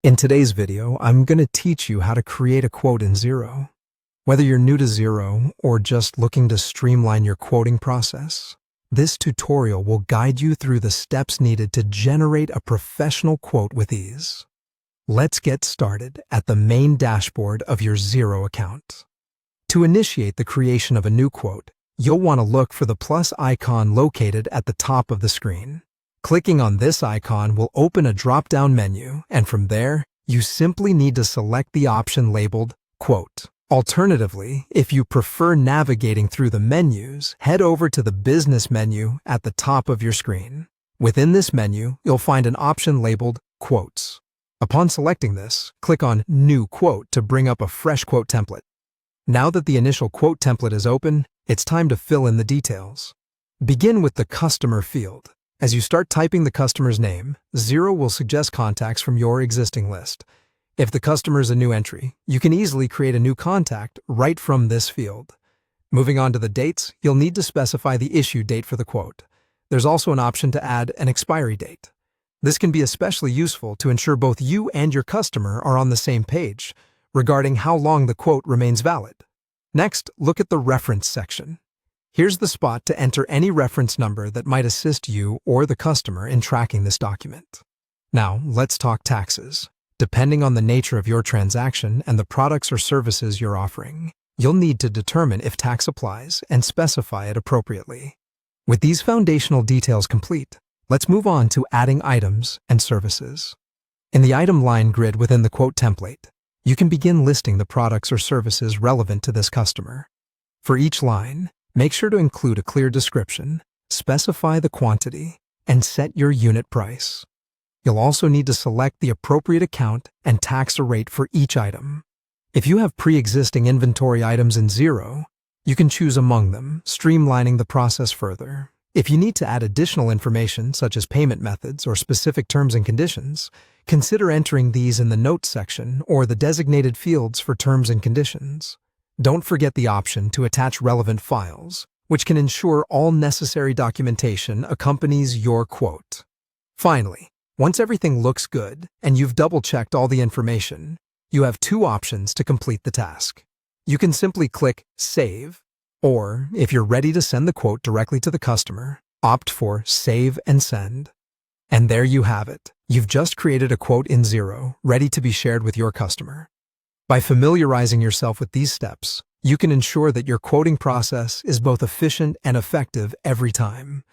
In today's video, I'm going to teach you how to create a quote in Xero. Whether you're new to Xero or just looking to streamline your quoting process, this tutorial will guide you through the steps needed to generate a professional quote with ease. Let's get started at the main dashboard of your Xero account. To initiate the creation of a new quote, you'll want to look for the plus icon located at the top of the screen. Clicking on this icon will open a drop-down menu, and from there, you simply need to select the option labeled Quote. Alternatively, if you prefer navigating through the menus, head over to the Business menu at the top of your screen. Within this menu, you'll find an option labeled Quotes. Upon selecting this, click on New Quote to bring up a fresh quote template. Now that the initial quote template is open, it's time to fill in the details. Begin with the Customer field. As you start typing the customer's name, Xero will suggest contacts from your existing list. If the customer is a new entry, you can easily create a new contact right from this field. Moving on to the dates, you'll need to specify the issue date for the quote. There's also an option to add an expiry date. This can be especially useful to ensure both you and your customer are on the same page regarding how long the quote remains valid. Next, look at the reference section. Here's the spot to enter any reference number that might assist you or the customer in tracking this document. Now, let's talk taxes. Depending on the nature of your transaction and the products or services you're offering, you'll need to determine if tax applies and specify it appropriately. With these foundational details complete, let's move on to adding items and services. In the item line grid within the quote template, you can begin listing the products or services relevant to this customer. For each line, make sure to include a clear description, specify the quantity, and set your unit price. You'll also need to select the appropriate account and tax rate for each item. If you have pre-existing inventory items in Xero, you can choose among them, streamlining the process further. If you need to add additional information such as payment methods or specific terms and conditions, consider entering these in the Notes section or the designated fields for terms and conditions. Don't forget the option to attach relevant files, which can ensure all necessary documentation accompanies your quote. Finally, once everything looks good and you've double-checked all the information, you have two options to complete the task. You can simply click Save, or if you're ready to send the quote directly to the customer, opt for Save and Send. And there you have it. You've just created a quote in Xero, ready to be shared with your customer. By familiarizing yourself with these steps, you can ensure that your quoting process is both efficient and effective every time.